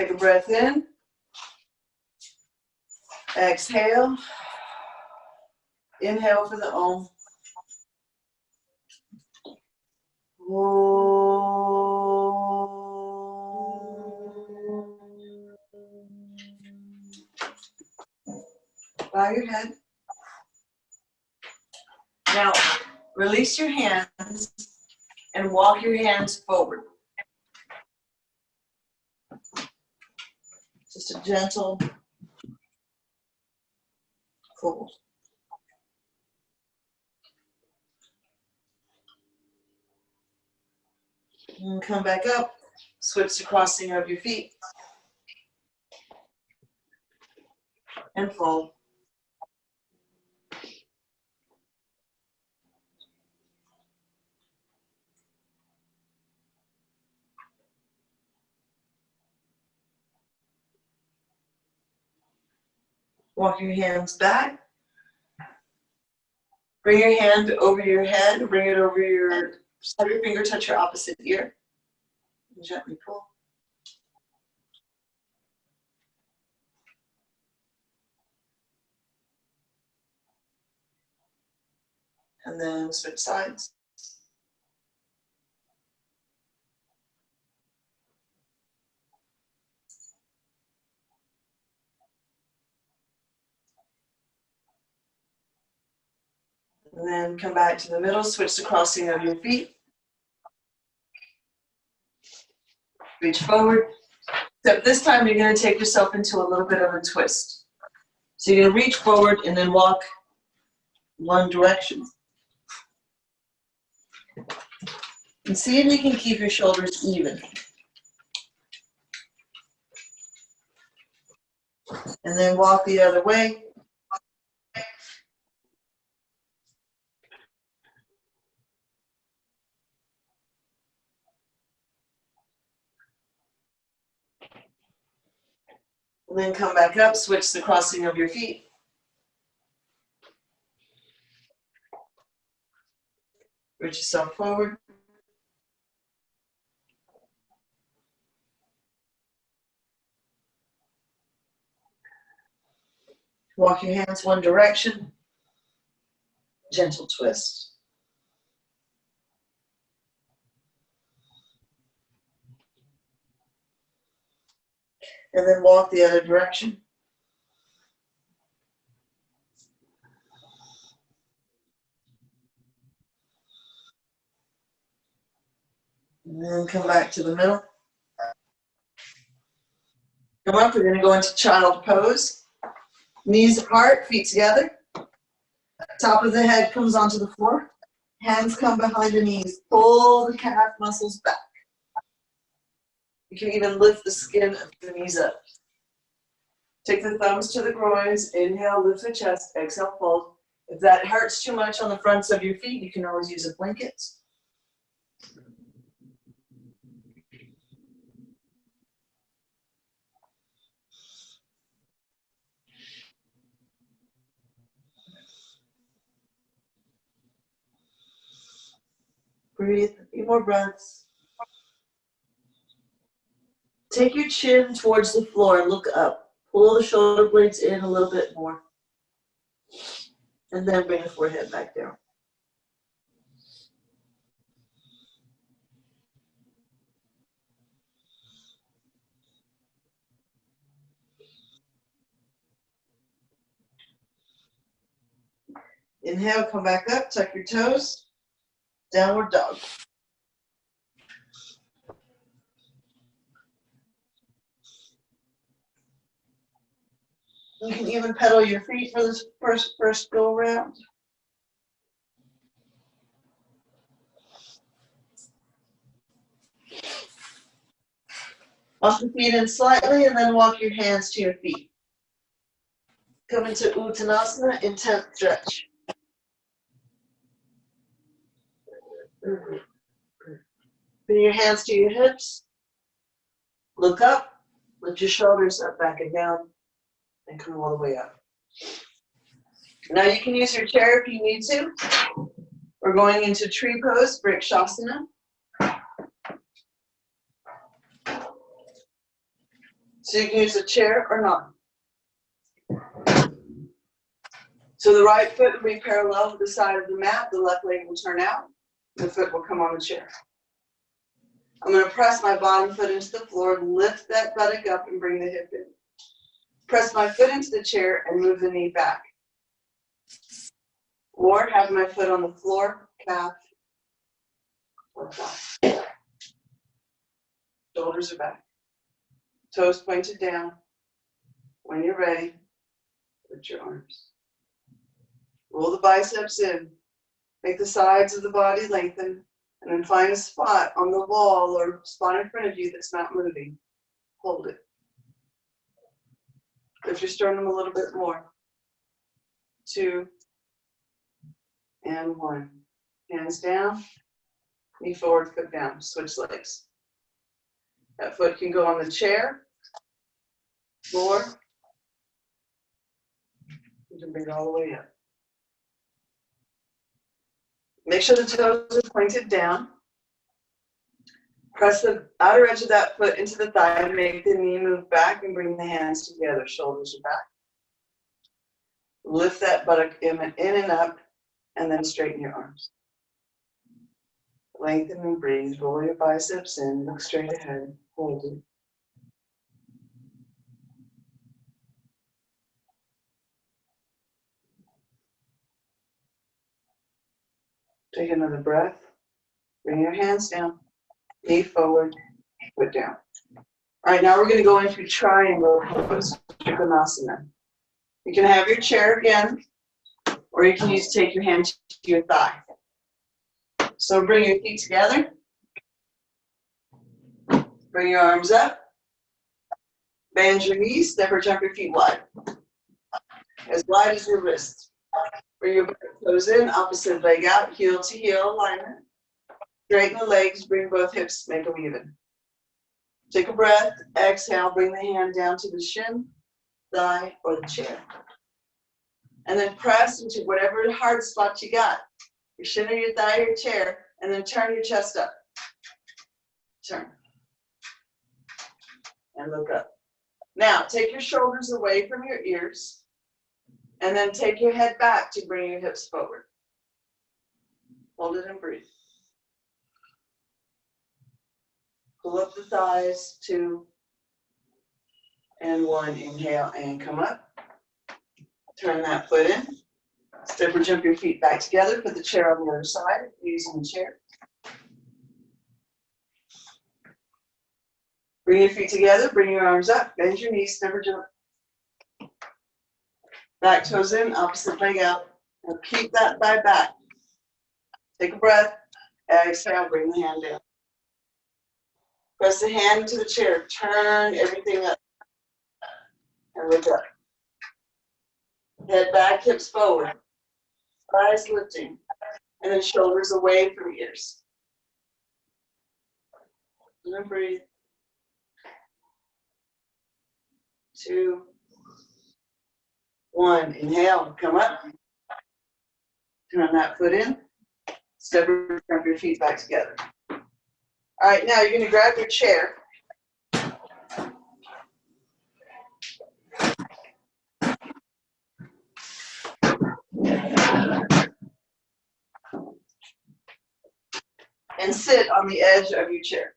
Take a breath in. Exhale. Inhale for the Om. Bow your head. Now, release your hands and walk your hands forward. Just a gentle fold. And come back up. Switch to crossing of your feet. And fold. Walk your hands back. Bring your hand over your head. Bring it over your, have your finger touch your opposite ear. And gently pull. And then switch sides. And then come back to the middle, switch to crossing of your feet. Reach forward. Except this time you're going to take yourself into a little bit of a twist. So you're going to reach forward and then walk one direction. And see if you can keep your shoulders even. And then walk the other way. And then come back up, switch the crossing of your feet. Reach yourself forward. Walk your hands one direction. Gentle twist. And then walk the other direction. And then come back to the middle. Come up, we're going to go into child pose. Knees apart, feet together. Top of the head comes onto the floor. Hands come behind the knees. Pull the calf muscles back. You can even lift the skin of the knees up. Take the thumbs to the groins. Inhale, lift the chest. Exhale, fold. If that hurts too much on the fronts of your feet, you can always use a blanket. Breathe, a few more breaths. Take your chin towards the floor and look up. Pull the shoulder blades in a little bit more. And then bring the forehead back down. Inhale, come back up, tuck your toes. Downward dog. You can even pedal your feet for this first go around. Walk the feet in slightly and then walk your hands to your feet. Come into Uttanasana, intense stretch. Bring your hands to your hips. Look up. Lift your shoulders up, back, and down. And come all the way up. Now you can use your chair if you need to. We're going into tree pose, Vrikshasana. So you can use a chair or not. So the right foot will be parallel with the side of the mat. The left leg will turn out. The foot will come on the chair. I'm going to press my bottom foot into the floor, lift that buttock up and bring the hip in. Press my foot into the chair and move the knee back. Or have my foot on the floor, calf, or thigh. Shoulders are back. Toes pointed down. When you're ready, lift your arms. Roll the biceps in. Make the sides of the body lengthen. And then find a spot on the wall or spot in front of you that's not moving. Hold it. Lift your sternum a little bit more. 2 and 1. Hands down. Knee forward, foot down. Switch legs. That foot can go on the chair. Floor. You can bring it all the way up. Make sure the toes are pointed down. Press the outer edge of that foot into the thigh and make the knee move back and bring the hands together. Shoulders are back. Lift that buttock in and up and then straighten your arms. Lengthen and breathe. Roll your biceps in. Look straight ahead. Hold it. Take another breath. Bring your hands down. Knee forward. Foot down. All right, now we're going to go into triangle pose, Trikonasana. You can have your chair again, or you can take your hand to your thigh. So bring your feet together. Bring your arms up. Bend your knees, step or jump your feet wide. As wide as your wrist. Bring your toes in, opposite leg out, heel to heel alignment. Straighten the legs, bring both hips, make them even. Take a breath, exhale, bring the hand down to the shin, thigh, or the chair. And then press into whatever hard spot you got. Your shin or your thigh or your chair, and then turn your chest up. Turn. And look up. Now, take your shoulders away from your ears, and then take your head back to bring your hips forward. Hold it and breathe. Pull up the thighs, 2 and 1. Inhale and come up. Turn that foot in. Step or jump your feet back together. Put the chair on the other side if you're using the chair. Bring your feet together. Bring your arms up. Bend your knees. Step or jump. Back toes in. Opposite leg out. And keep that thigh back. Take a breath. Exhale. Bring the hand down. Press the hand into the chair. Turn everything up. And look up. Head back, hips forward. Thighs lifting. And then shoulders away from ears. And then breathe. 2, 1. Inhale. Come up. Turn that foot in. Step or jump your feet back together. All right, now you're going to grab your chair. And sit on the edge of your chair.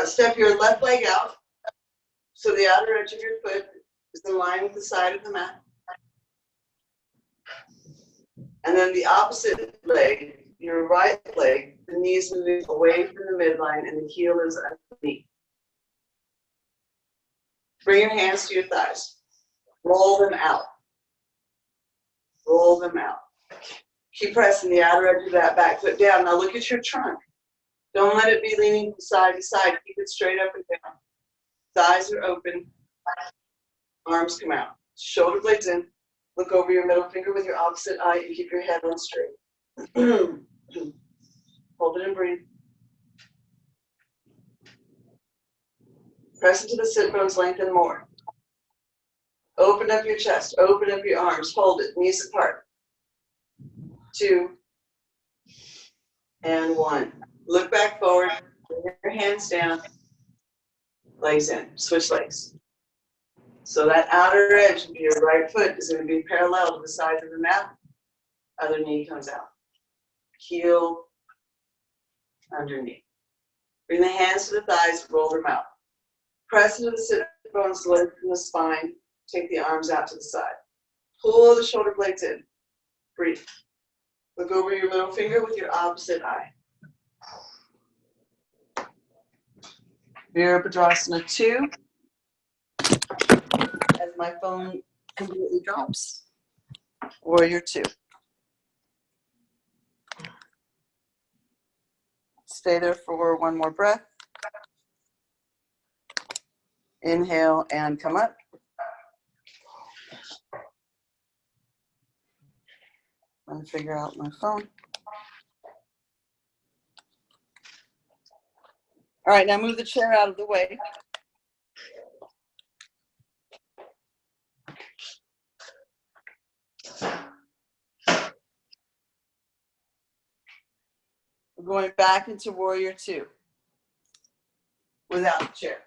Step your left leg out, so the outer edge of your foot is in line with the side of the mat. And then the opposite leg, your right leg, the knee is moving away from the midline and the heel is underneath. Bring your hands to your thighs. Roll them out. Roll them out. Keep pressing the outer edge of that back foot down. Now look at your trunk. Don't let it be leaning from side to side. Keep it straight up and down. Thighs are open. Arms come out. Shoulder blades in. Look over your middle finger with your opposite eye and keep your head on straight. Hold it and breathe. Press into the sit bones, lengthen more. Open up your chest, open up your arms, hold it, knees apart. 2 and 1. Look back forward, bring your hands down, legs in, switch legs. So that outer edge of your right foot is going to be parallel to the sides of the mat. Other knee comes out. Heel underneath. Bring the hands to the thighs, roll them out. Press into the sit bones, lengthen the spine. Take the arms out to the side. Pull the shoulder blades in. Breathe. Look over your middle finger with your opposite eye. Virabhadrasana 2. As my phone completely drops. Warrior 2. Stay there for one more breath. Inhale and come up. I'm going to figure out my phone. All right, now move the chair out of the way. We're going back into Warrior 2 without the chair.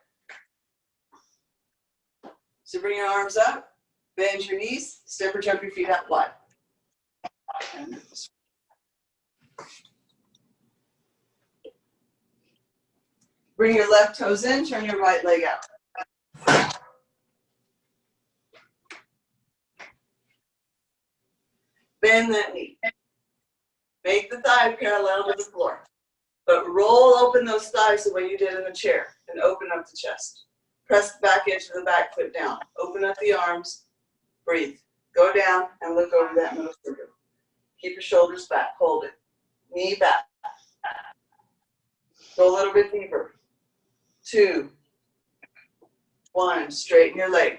So bring your arms up, bend your knees, step or jump your feet out wide. Bring your left toes in, turn your right leg out. Bend that knee. Make the thigh parallel to the floor. But roll open those thighs the way you did in the chair and open up the chest. Press the back edge of the back foot down. Open up the arms. Breathe. Go down and look over that middle finger. Keep your shoulders back. Hold it. Knee back. Go a little bit deeper. 2, 1. Straighten your leg.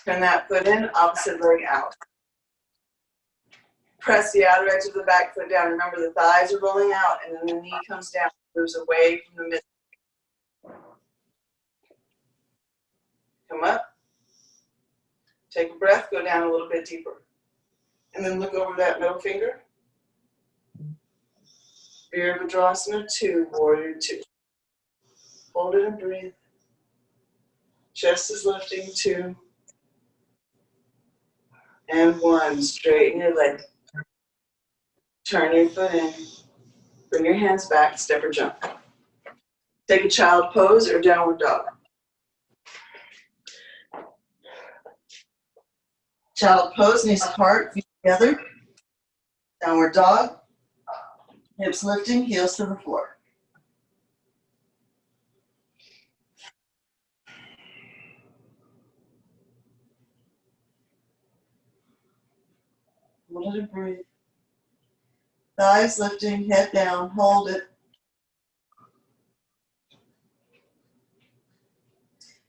Turn that foot in, opposite leg out. Press the outer edge of the back foot down. Remember, the thighs are rolling out, and then the knee comes down, moves away from the middle. Come up. Take a breath, go down a little bit deeper. And then look over that middle finger. Virabhadrasana 2, Warrior 2. Hold it and breathe. Chest is lifting, 2 and 1. Straighten your leg. Turn your foot in. Bring your hands back, step or jump. Take a child pose or downward dog. Child pose, knees apart, feet together. Downward dog. Hips lifting, heels to the floor. Hold it and breathe. Thighs lifting, head down, hold it.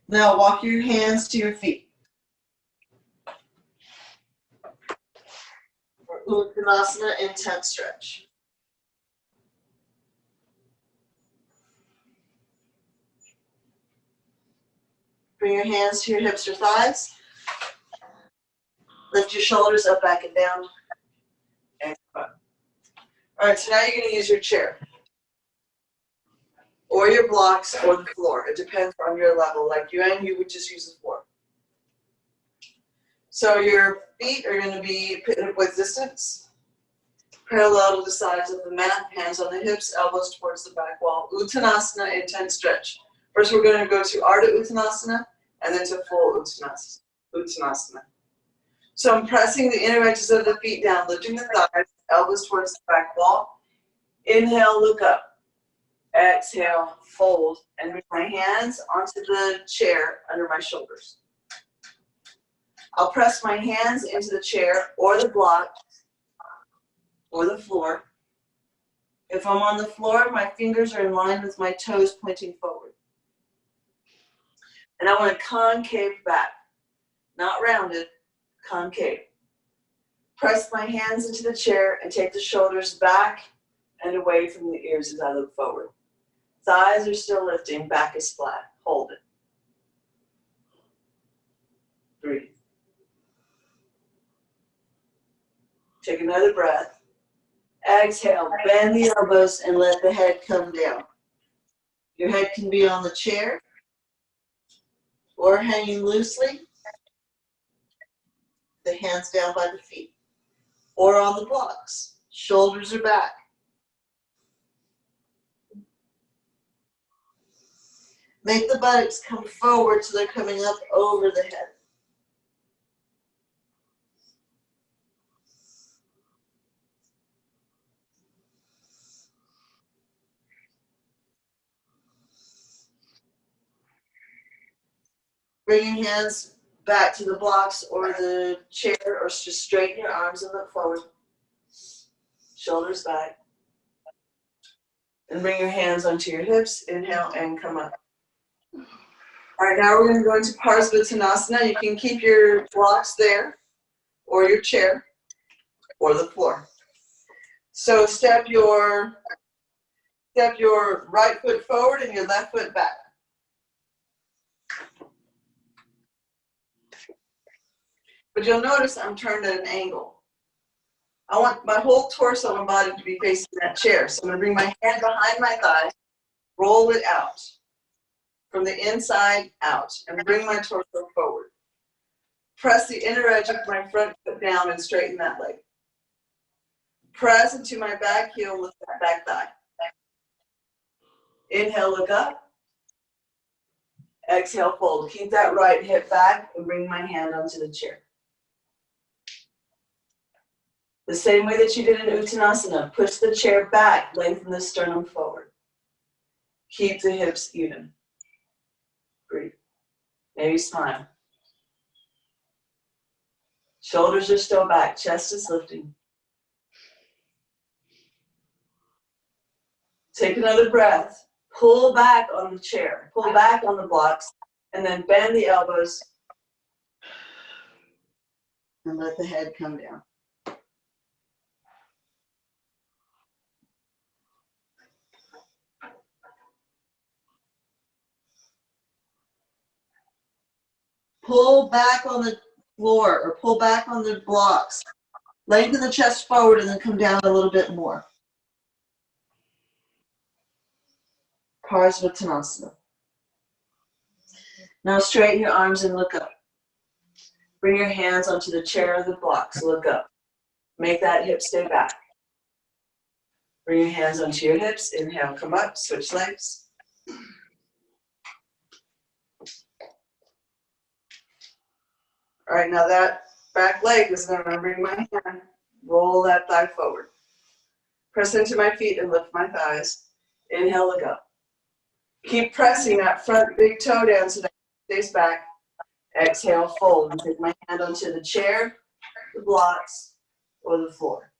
Now walk your hands to your feet. For Uttanasana, intense stretch. Bring your hands to your hips or thighs. Lift your shoulders up, back, and down. And up. All right, so now you're going to use your chair. Or your blocks or the floor. It depends on your level. Like you would just use the floor. So your feet are going to be hip width distance, parallel to the sides of the mat, hands on the hips, elbows towards the back wall. Uttanasana, intense stretch. First we're going to go to Ardha Uttanasana and then to full Uttanasana. So I'm pressing the inner edges of the feet down, lifting the thighs, elbows towards the back wall. Inhale, look up. Exhale, fold, and bring my hands onto the chair under my shoulders. I'll press my hands into the chair or the block or the floor. If I'm on the floor, my fingers are in line with my toes pointing forward. And I want to concave back, not rounded, concave. Press my hands into the chair and take the shoulders back and away from the ears as I look forward. Thighs are still lifting, back is flat. hold it. Breathe. Take another breath. Exhale, bend the elbows and let the head come down. Your head can be on the chair or hanging loosely, the hands down by the feet, or on the blocks. Shoulders are back. Make the buttocks come forward so they're coming up over the head. Bring your hands back to the blocks or the chair, or just straighten your arms and look forward. Shoulders back. And bring your hands onto your hips. Inhale and come up. All right, now we're going to go into Parsvottanasana. You can keep your blocks there, or your chair, or the floor. So step your right foot forward and your left foot back. But you'll notice I'm turned at an angle. I want my whole torso and body to be facing that chair. So I'm going to bring my hand behind my thigh, roll it out from the inside out, and bring my torso forward. Press the inner edge of my front foot down and straighten that leg. Press into my back heel, lift that back thigh. Inhale, look up. Exhale, fold. Keep that right hip back and bring my hand onto the chair. The same way that you did in Uttanasana, push the chair back, lengthen the sternum forward. Keep the hips even. Breathe. Maybe smile. Shoulders are still back, chest is lifting. Take another breath. Pull back on the chair, pull back on the blocks, and then bend the elbows and let the head come down. Pull back on the floor or pull back on the blocks. Lengthen the chest forward and then come down a little bit more. Parsvottanasana. Now straighten your arms and look up. Bring your hands onto the chair or the blocks. Look up. Make that hip stay back. Bring your hands onto your hips. Inhale, come up, switch legs. All right, now that back leg is going to bring my hand, roll that thigh forward. Press into my feet and lift my thighs. Inhale, look up. Keep pressing that front big toe down so that it stays back. Exhale, fold, and take my hand onto the chair, the blocks, or the floor.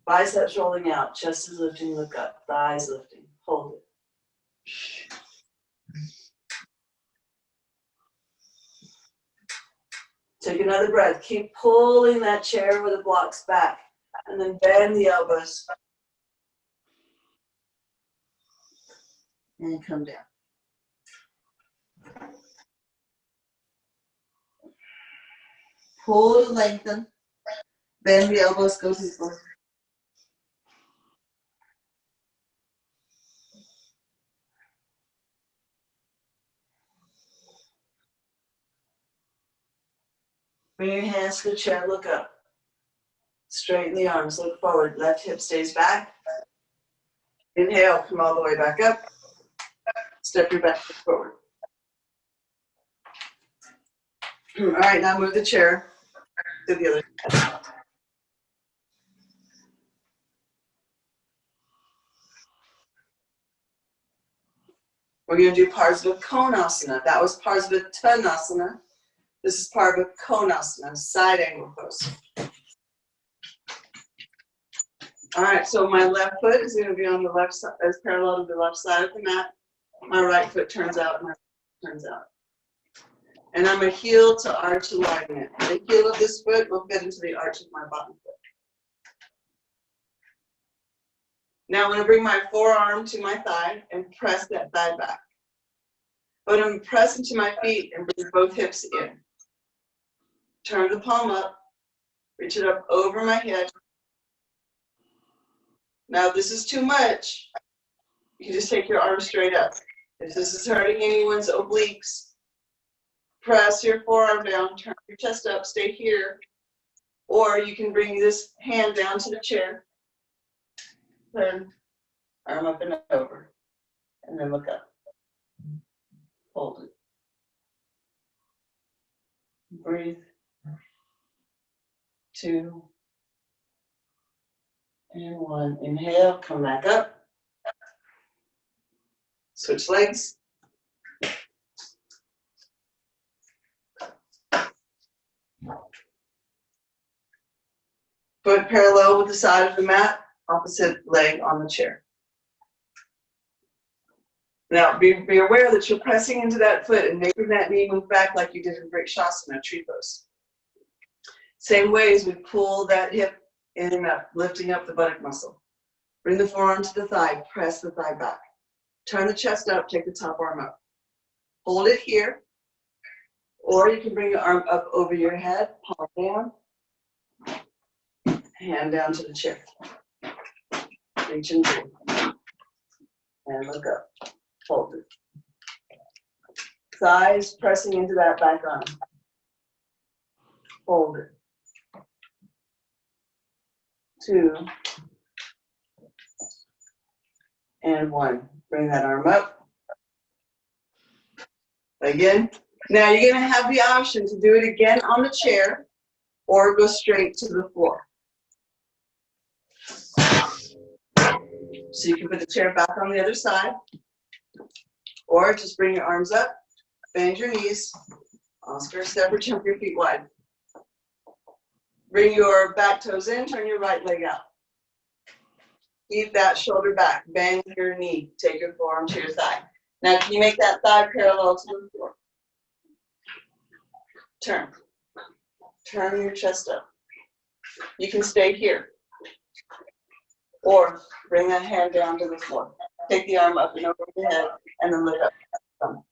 Biceps rolling out, chest is lifting, look up, thighs lifting, hold it. Take another breath. Keep pulling that chair or the blocks back, and then bend the elbows. And come down. Pull to lengthen. Bend the elbows, go to the floor. Bring your hands to the chair, look up. Straighten the arms, look forward. Left hip stays back. Inhale, come all the way back up. Step your back foot forward. All right, now move the chair to the other side. We're going to do Parsvakonasana. That was Parsvottanasana. This is Parsvakonasana, side angle pose. All right, so my left foot is going to be on the left side, as parallel to the left side of the mat. My right foot turns out, and my left foot turns out. And I'm a heel to arch alignment. The heel of this foot will fit into the arch of my bottom foot. Now I'm going to bring my forearm to my thigh and press that thigh back. But I'm pressing to my feet and bring both hips in. Turn the palm up, reach it up over my head. Now, if this is too much, you can just take your arm straight up. If this is hurting anyone's obliques, press your forearm down, turn your chest up, stay here. Or you can bring this hand down to the chair. Turn, arm up and over. And then look up. Hold it. Breathe. 2 and 1. Inhale, come back up. Switch legs. Foot parallel with the side of the mat, opposite leg on the chair. Now, be aware that you're pressing into that foot and making that knee move back like you did in Vrikshasana, tree pose. Same way as we pull that hip in and up, lifting up the buttock muscle. Bring the forearm to the thigh, press the thigh back. Turn the chest up, take the top arm up. Hold it here, or you can bring your arm up over your head, palm down, hand down to the chair. Reach and breathe. And look up. Hold it. Thighs pressing into that back arm. Hold it. 2 and 1. Bring that arm up. Again. Now you're going to have the option to do it again on the chair or go straight to the floor. So you can put the chair back on the other side, or just bring your arms up, bend your knees, Oscar step or jump your feet wide. Bring your back toes in, turn your right leg out. Keep that shoulder back, bend your knee, take your forearm to your thigh. Now can you make that thigh parallel to the floor? Turn. Turn your chest up. You can stay here. Or bring that hand down to the floor. Take the arm up and over your head and then look up.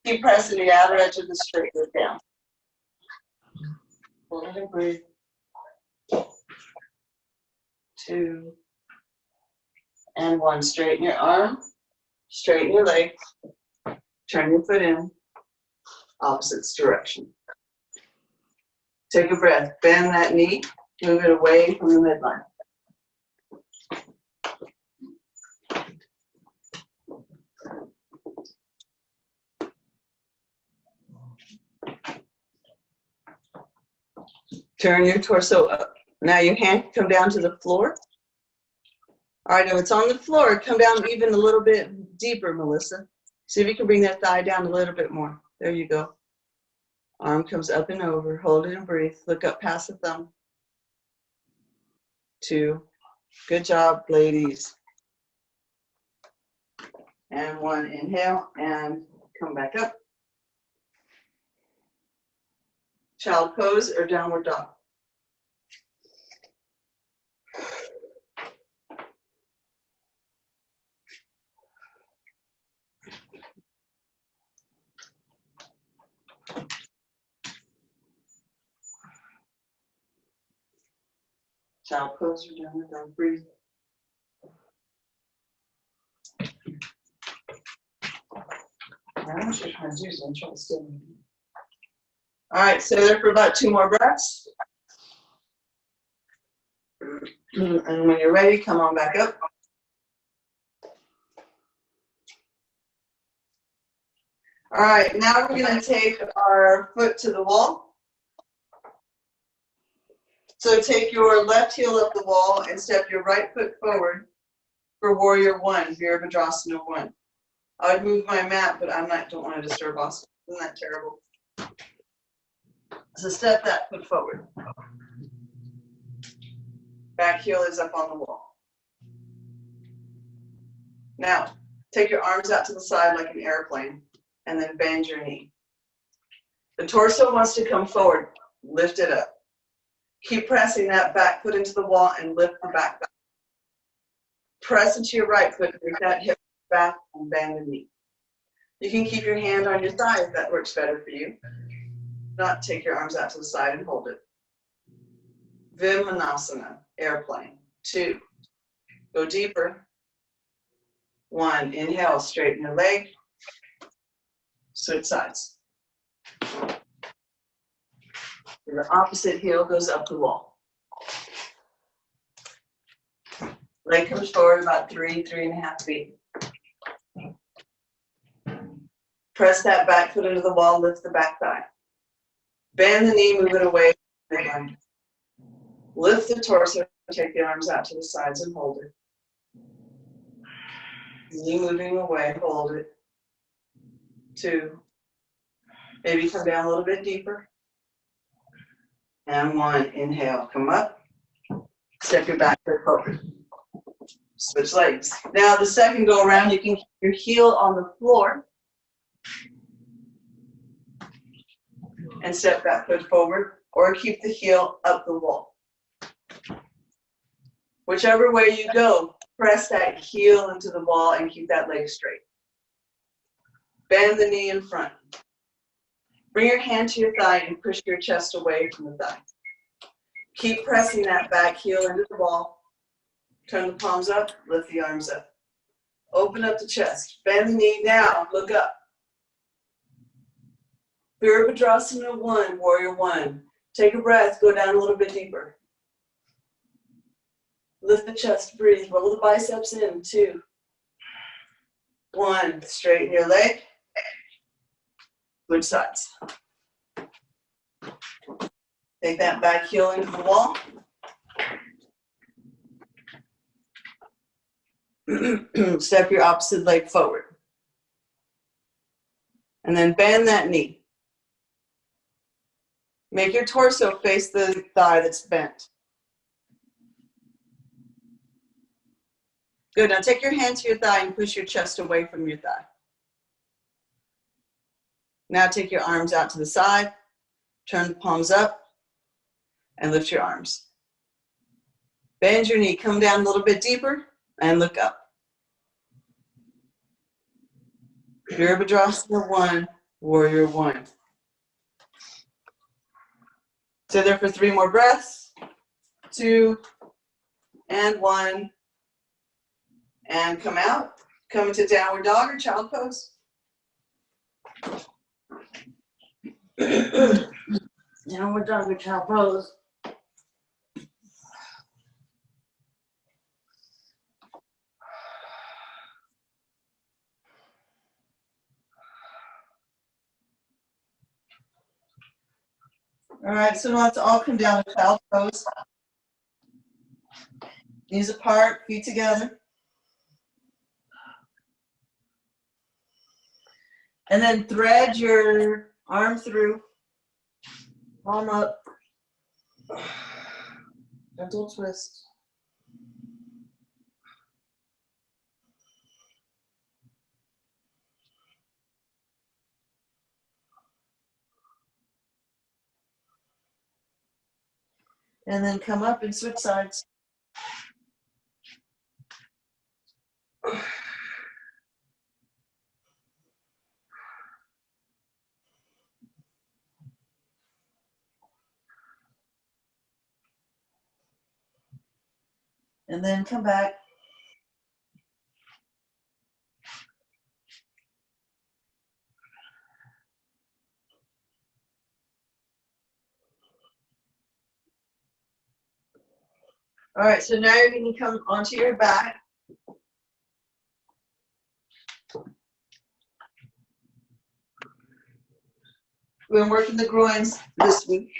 Keep pressing the outer edge of the straight leg down. Hold it and breathe. 2 and 1. Straighten your arm, straighten your leg, turn your foot in, opposites direction. Take a breath, bend that knee, move it away from the midline. Turn your torso up. Now your hand can come down to the floor. All right, if it's on the floor, come down even a little bit deeper, Melissa. See if you can bring that thigh down a little bit more. There you go. Arm comes up and over. Hold it and breathe. Look up past the thumb. 2. Good job, ladies. And 1. Inhale and come back up. Child pose or downward dog. Child pose or downward dog. Breathe. I'm sure trying to do some trouble still. All right, stay there for about 2 more breaths. And when you're ready, come on back up. All right, now we're going to take our foot to the wall. So take your left heel up the wall and step your right foot forward for Warrior 1, Virabhadrasana 1. I would move my mat, but don't want to disturb Oscar. Isn't that terrible? So step that foot forward. Back heel is up on the wall. Now, take your arms out to the side like an airplane, and then bend your knee. The torso wants to come forward. Lift it up. Keep pressing that back foot into the wall and lift the back. Press into your right foot, bring that hip back and bend the knee. You can keep your hand on your thigh if that works better for you. Not take your arms out to the side and hold it. Vimanasana, airplane. 2, go deeper. 1, inhale, straighten your leg. Switch sides. The opposite heel goes up the wall. Leg comes forward about 3.5 feet. Press that back foot into the wall, lift the back thigh. Bend the knee, move it away. Lift the torso, take the arms out to the sides and hold it. Knee moving away, hold it. 2. Maybe come down a little bit deeper. And 1, inhale, come up. Step your back foot forward. Switch legs. Now the second go around, you can keep your heel on the floor. And step that foot forward, or keep the heel up the wall. Whichever way you go, press that heel into the wall and keep that leg straight. Bend the knee in front. Bring your hand to your thigh and push your chest away from the thigh. Keep pressing that back heel into the wall. Turn the palms up, lift the arms up. Open up the chest. Bend the knee now, look up. Virabhadrasana 1, warrior 1. Take a breath, go down a little bit deeper. Lift the chest, breathe, roll the biceps in. 2, 1, straighten your leg. Switch sides. Take that back heel into the wall. Step your opposite leg forward. And then bend that knee. Make your torso face the thigh that's bent. Good, now take your hand to your thigh and push your chest away from your thigh. Now take your arms out to the side, turn the palms up, and lift your arms. Bend your knee, come down a little bit deeper, and look up. Virabhadrasana 1, warrior 1. Stay there for 3 more breaths. 2, and 1. And come out. Come into downward dog or child pose. Downward dog or child pose. All right, so now let's all come down to child pose. Knees apart, feet together. And then thread your arm through, palm up, gentle twist. And then come up and switch sides. And then come back. All right, so now you're going to come onto your back. We're going to work in the groins this weekend.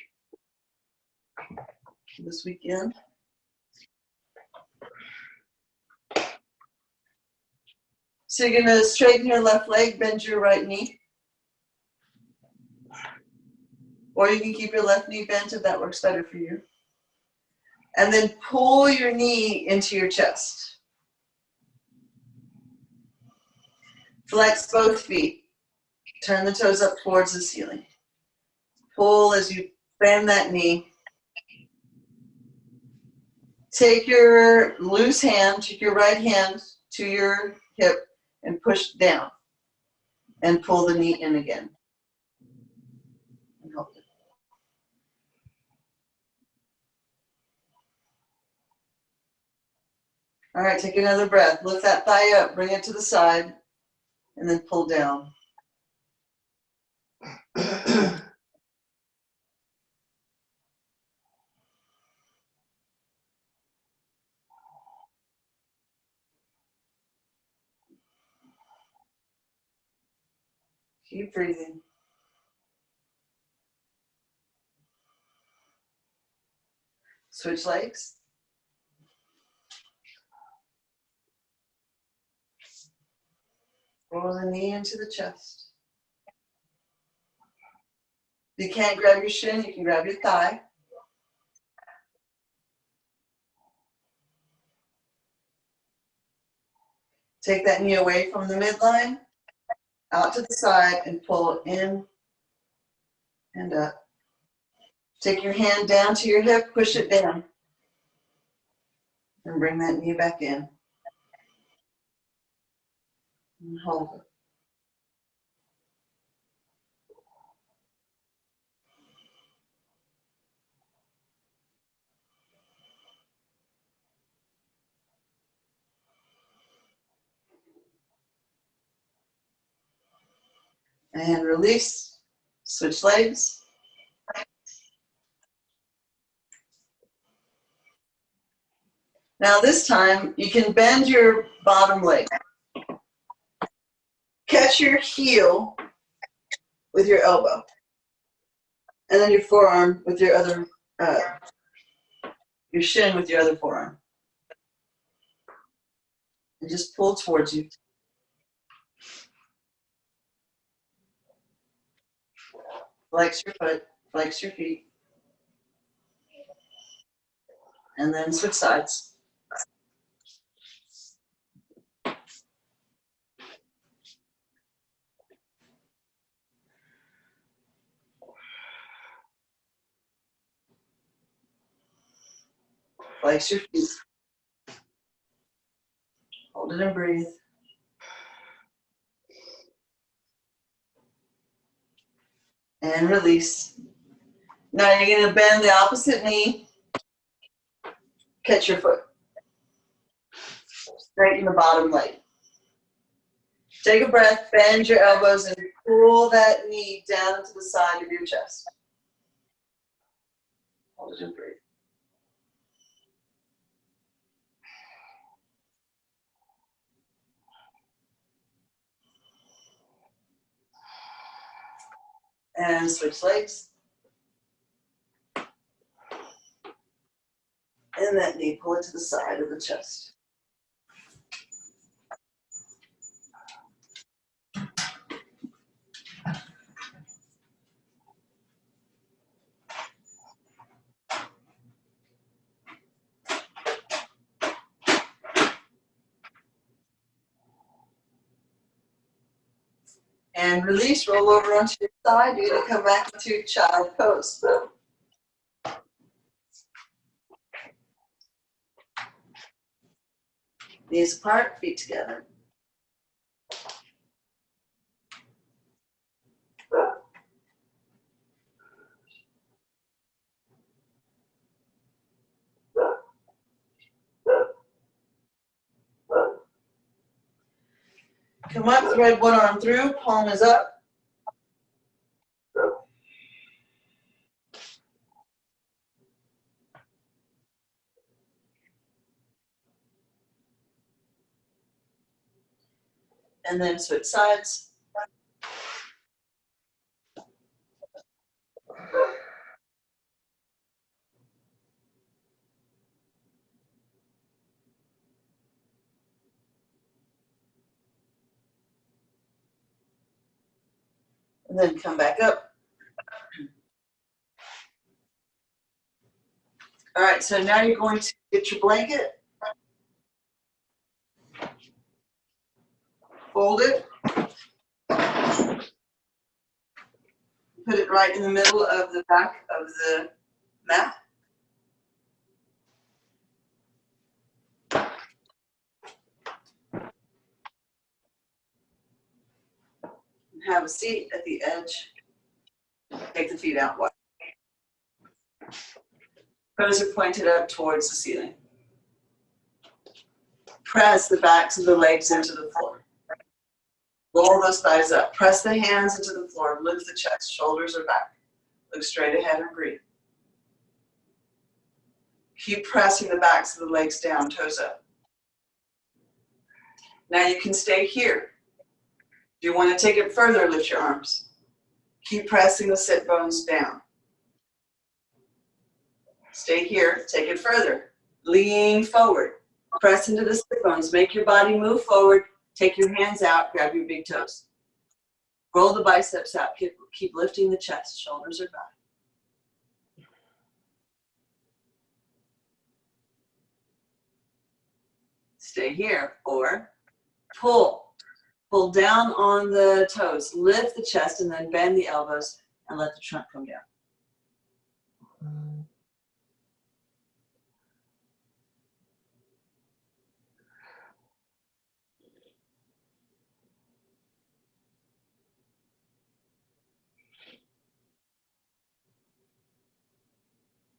So you're going to straighten your left leg, bend your right knee. Or you can keep your left knee bent if that works better for you. And then pull your knee into your chest. Flex both feet. Turn the toes up towards the ceiling. Pull as you bend that knee. Take your loose hand, take your right hand to your hip and push down. and pull the knee in again. And hold it. All right, take another breath. Lift that thigh up, bring it to the side, and then pull down. Keep breathing. Switch legs. Roll the knee into the chest. If you can't grab your shin, you can grab your thigh. Take that knee away from the midline, out to the side, and pull in and up. Take your hand down to your hip, push it down, and bring that knee back in. And hold it. And release. Switch legs. Now this time, you can bend your bottom leg. Catch your heel with your elbow. And then your forearm with your other, your shin with your other forearm. And just pull towards you. Flex your foot, flex your feet. And then switch sides. Flex your feet. Hold it and breathe. And release. Now you're going to bend the opposite knee. Catch your foot. Straighten the bottom leg. Take a breath, bend your elbows, and pull that knee down to the side of your chest. Hold it and breathe. And switch legs. And that knee, pull it to the side of the chest. And release, roll over onto your side. You're going to come back into child pose. Knees apart, feet together. Come up, thread one arm through, palm is up. And then switch sides. And then come back up. All right, so now you're going to get your blanket, fold it, put it right in the middle of the back of the mat. Have a seat at the edge. Take the feet out wide. Toes are pointed up towards the ceiling. Press the backs of the legs into the floor. Roll those thighs up. Press the hands into the floor. Lift the chest. Shoulders are back. Look straight ahead and breathe. Keep pressing the backs of the legs down, toes up. Now you can stay here. If you want to take it further, lift your arms. Keep pressing the sit bones down. Stay here, take it further. Lean forward. Press into the sit bones. Make your body move forward. Take your hands out, grab your big toes. Roll the biceps out. Keep lifting the chest. Shoulders are back. Stay here, or pull. Pull down on the toes. Lift the chest and then bend the elbows and let the trunk come down.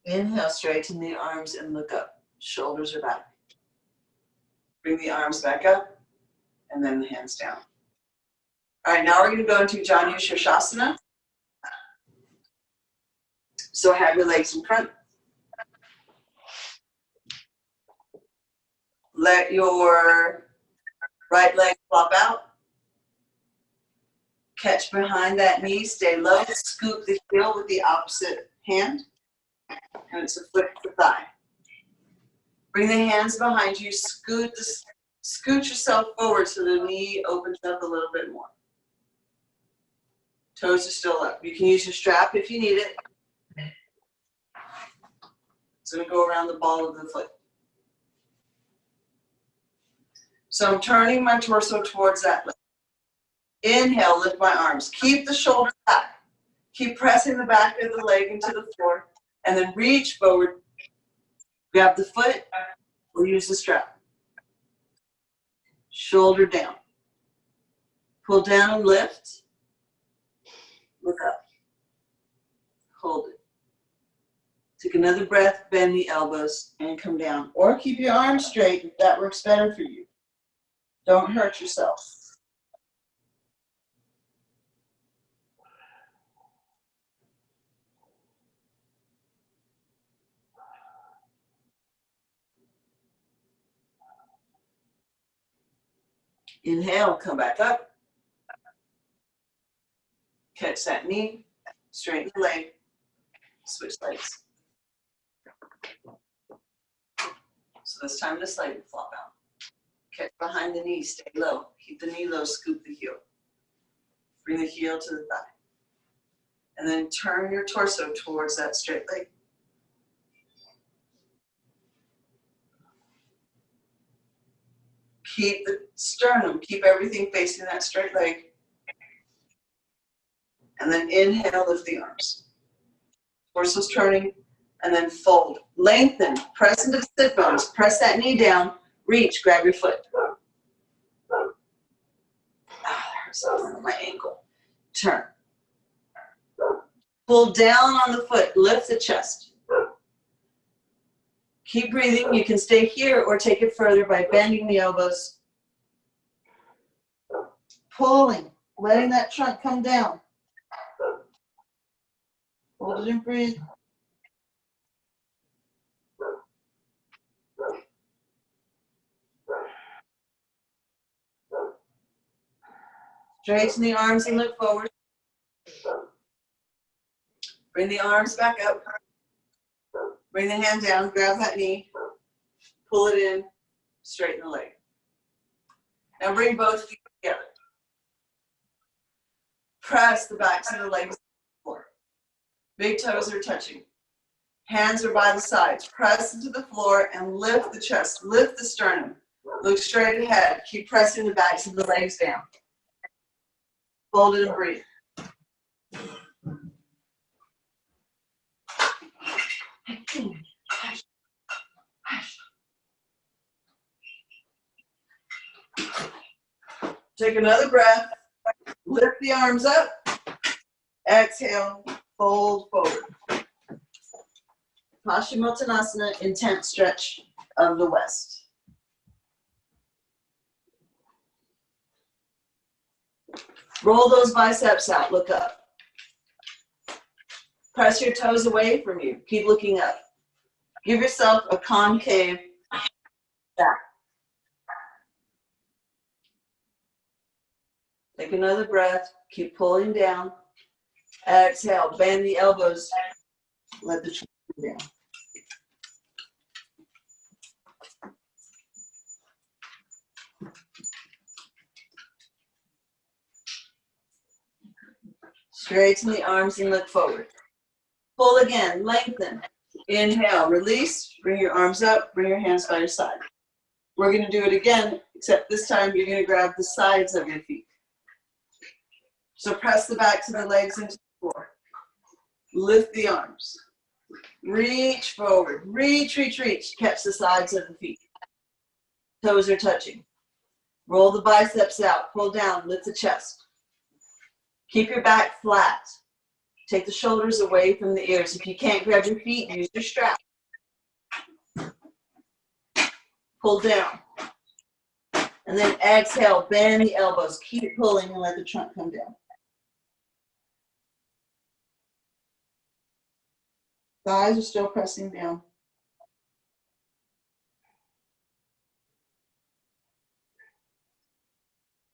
Inhale, straighten the arms and look up. Shoulders are back. Bring the arms back up and then the hands down. All right, now we're going to go into Janu Shirshasana. So have your legs in front. Let your right leg flop out. Catch behind that knee, stay low. Scoop the heel with the opposite hand. And it's a flick of the thigh. Bring the hands behind you. Scoot yourself forward so the knee opens up a little bit more. Toes are still up. You can use your strap if you need it. It's going to go around the ball of the foot. So I'm turning my torso towards that leg. Inhale, lift my arms. Keep the shoulder back. Keep pressing the back of the leg into the floor. And then reach forward. Grab the foot or use the strap. Shoulder down. Pull down and lift. Look up. Hold it. Take another breath, bend the elbows, and come down. Or keep your arms straight if that works better for you. Don't hurt yourself. Inhale, come back up. Catch that knee, straighten the leg, switch legs. So this time the slightly flop out. Catch behind the knee, stay low. Keep the knee low, scoop the heel. Bring the heel to the thigh. And then turn your torso towards that straight leg. Keep the sternum, keep everything facing that straight leg. And then inhale, lift the arms. Torso's turning, and then fold. Lengthen, press into the sit bones. Press that knee down, reach, grab your foot. That hurts on my ankle. Turn. Pull down on the foot, lift the chest. Keep breathing. You can stay here or take it further by bending the elbows. Pulling, letting that trunk come down. Hold it and breathe. Straighten the arms and look forward. Bring the arms back up. Bring the hand down, grab that knee. Pull it in, straighten the leg. Now bring both feet together. Press the backs of the legs to the floor. Big toes are touching. Hands are by the sides. Press into the floor and lift the chest. Lift the sternum. Look straight ahead. Keep pressing the backs of the legs down. Fold it and breathe. Take another breath. Lift the arms up. Exhale, fold forward. Paschimottanasana, intense stretch of the West. Roll those biceps out, look up. Press your toes away from you, keep looking up. Give yourself a concave back. Take another breath, keep pulling down. Exhale, bend the elbows, let the chin come down. Straighten the arms and look forward. Pull again, lengthen. Inhale, release, bring your arms up, bring your hands by your side. We're going to do it again, except this time you're going to grab the sides of your feet. So press the backs of the legs into the floor. Lift the arms. Reach forward. Reach, reach, reach. Catch the sides of the feet. Toes are touching. Roll the biceps out. Pull down. Lift the chest. Keep your back flat. Take the shoulders away from the ears. If you can't grab your feet, use your strap. Pull down. And then exhale, bend the elbows. Keep pulling and let the trunk come down. Thighs are still pressing down.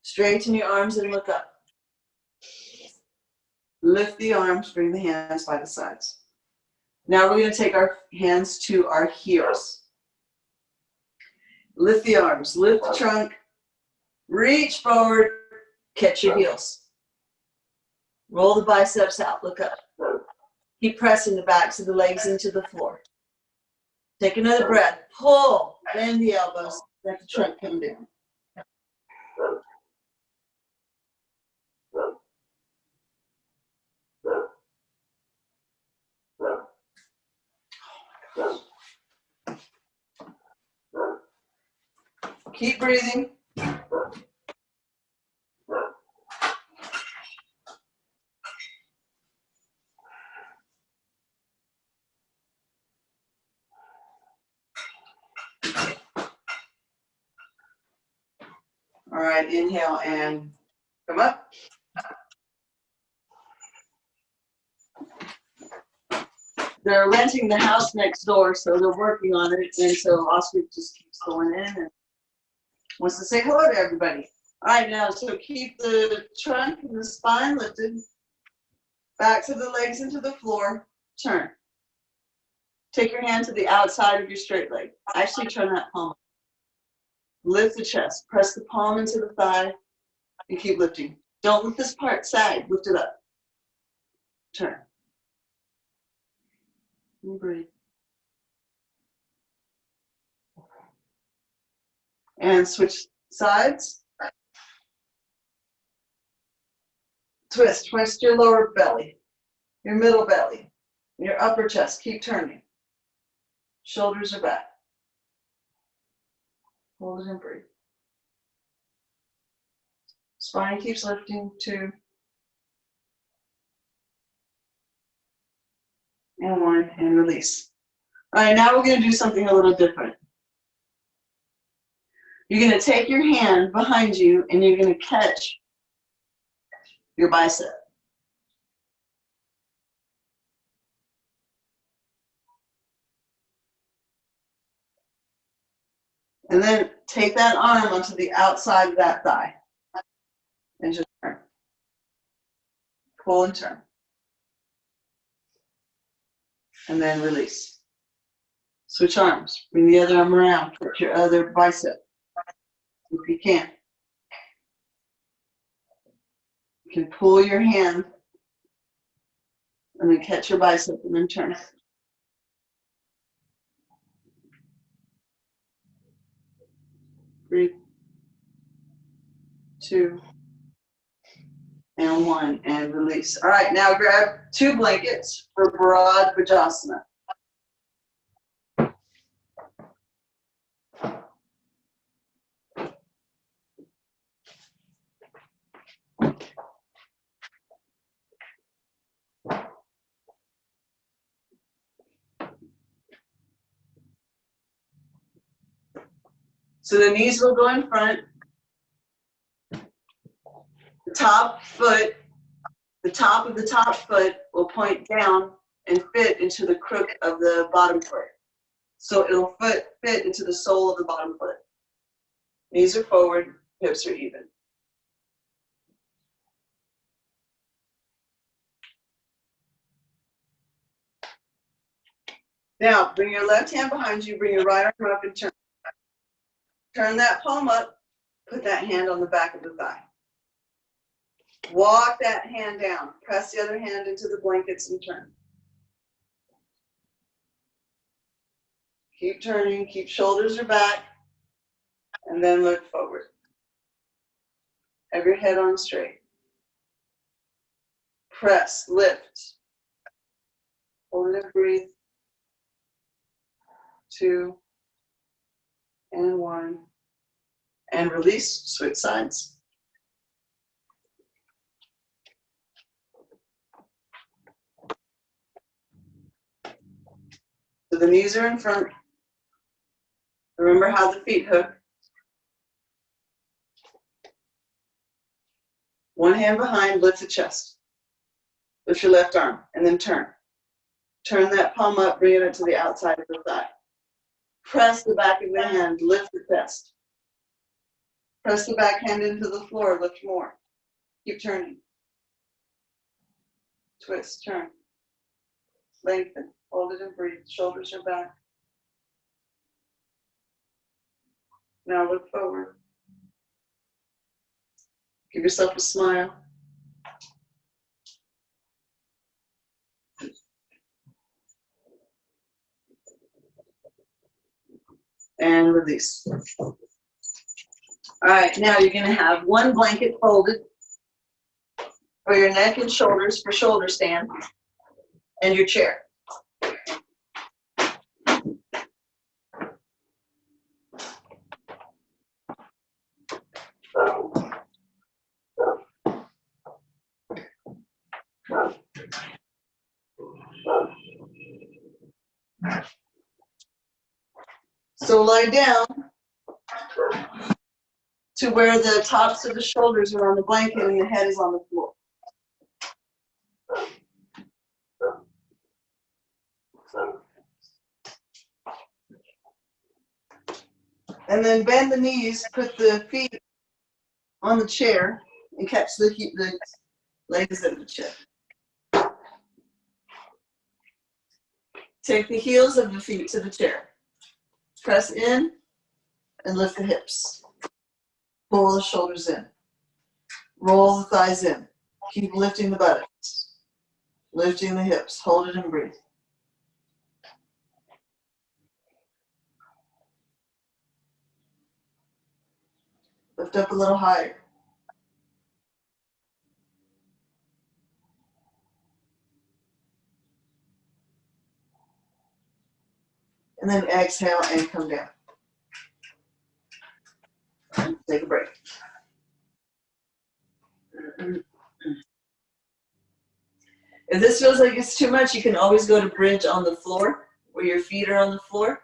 Straighten your arms and look up. Lift the arms, bring the hands by the sides. Now we're going to take our hands to our heels. Lift the arms, lift the trunk, reach forward, catch your heels. Roll the biceps out, look up. Keep pressing the backs of the legs into the floor. Take another breath, pull, bend the elbows, let the trunk come down. Keep breathing. All right, inhale and come up. They're renting the house next door, so they're working on it, and so Oscar just keeps going in and wants to say hello to everybody. All right, now, so keep the trunk and the spine lifted. Backs of the legs into the floor. Turn. Take your hand to the outside of your straight leg. Actually, turn that palm. Lift the chest. Press the palm into the thigh and keep lifting. Don't lift this part side. Lift it up. Turn. And breathe. And switch sides. Twist. Twist your lower belly, your middle belly, your upper chest. Keep turning. Shoulders are back. Hold it and breathe. Spine keeps lifting. 2. And 1. And release. All right, now we're going to do something a little different. You're going to take your hand behind you and you're going to catch your bicep. And then take that arm onto the outside of that thigh. And just turn. Pull and turn. And then release. Switch arms. Bring the other arm around. Put your other bicep. If you can. You can pull your hand and then catch your bicep and then turn. Breathe. 2. And 1. And release. All right, now grab 2 blankets for broad Vajrasana. So the knees will go in front. The top of the top foot will point down and fit into the crook of the bottom foot. So it'll fit into the sole of the bottom foot. Knees are forward, hips are even. Now, bring your left hand behind you, bring your right arm up and turn. Turn that palm up, put that hand on the back of the thigh. Walk that hand down. Press the other hand into the blankets and turn. Keep turning, keep shoulders are back, and then look forward. Have your head on straight. Press, lift. Hold it and breathe. 2, and 1. And release, switch sides. So the knees are in front. Remember how the feet hook. One hand behind, lift the chest. Lift your left arm, and then turn. Turn that palm up, bring it up to the outside of the thigh. Press the back of the hand, lift the chest. Press the back hand into the floor, lift more. Keep turning. Twist, turn. Lengthen, hold it and breathe. Shoulders are back. Now look forward. Give yourself a smile. And release. All right, now you're going to have one blanket folded for your neck and shoulders for shoulder stand and your chair. So lie down to where the tops of the shoulders are on the blanket and the head is on the floor. And then bend the knees, put the feet on the chair, and catch the legs of the chair. Take the heels of the feet to the chair. Press in and lift the hips. Pull the shoulders in. Roll the thighs in. Keep lifting the buttocks. Lifting the hips. Hold it and breathe. Lift up a little higher. And then exhale and come down. And take a break. If this feels like it's too much, you can always go to bridge on the floor, where your feet are on the floor.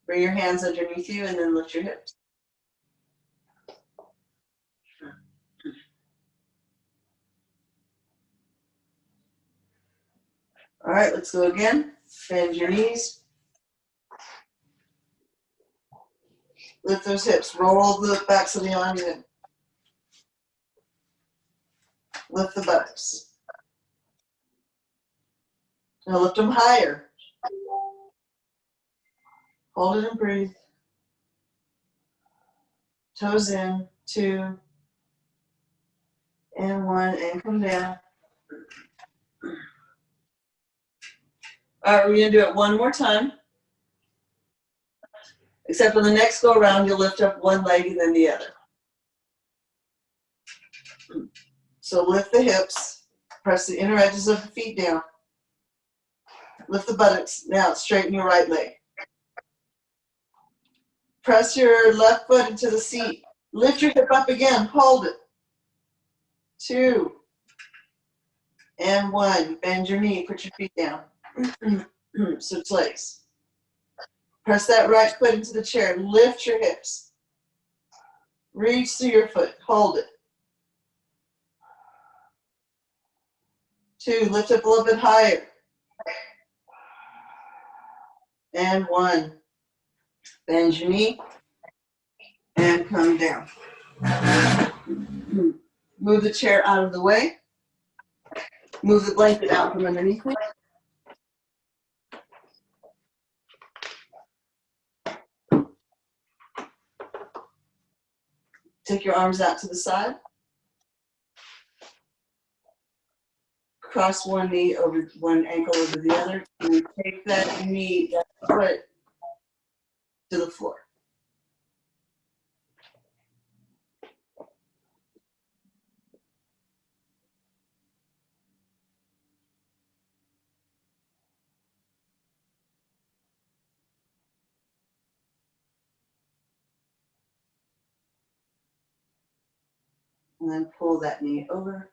Bring your hands underneath you and then lift your hips. All right, let's go again. Bend your knees. Lift those hips. Roll the backs of the arms in. Lift the buttocks. Now lift them higher. Hold it and breathe. Toes in, 2, and 1, and come down. All right, we're going to do it one more time. Except on the next go around, you'll lift up one leg and then the other. So lift the hips. Press the inner edges of the feet down. Lift the buttocks. Now straighten your right leg. Press your left foot into the seat. Lift your hip up again. Hold it. 2, and 1. Bend your knee. Put your feet down. Switch legs. Press that right foot into the chair. Lift your hips. Reach through your foot. Hold it. 2, lift up a little bit higher. And 1. Bend your knee and come down. Move the chair out of the way. Move the blanket out from underneath me. Take your arms out to the side. Cross one knee over one ankle over the other, and take that knee, that foot to the floor. And then pull that knee over.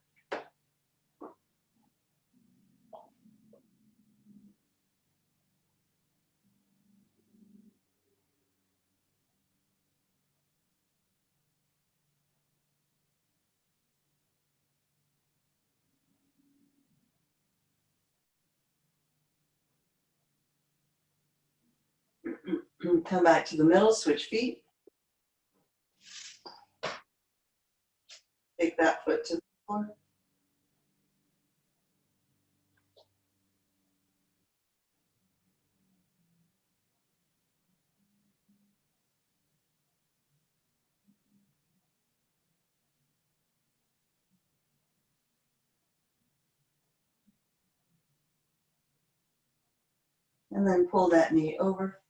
Come back to the middle, switch feet. Take that foot to the floor. And then pull that knee over.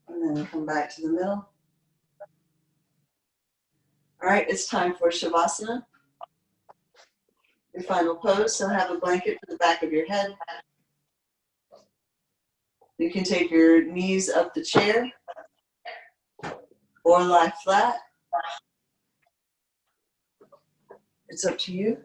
And then come back to the middle. All right, it's time for Shavasana. Your final pose, so have a blanket to the back of your head. You can take your knees up the chair or lie flat. It's up to you.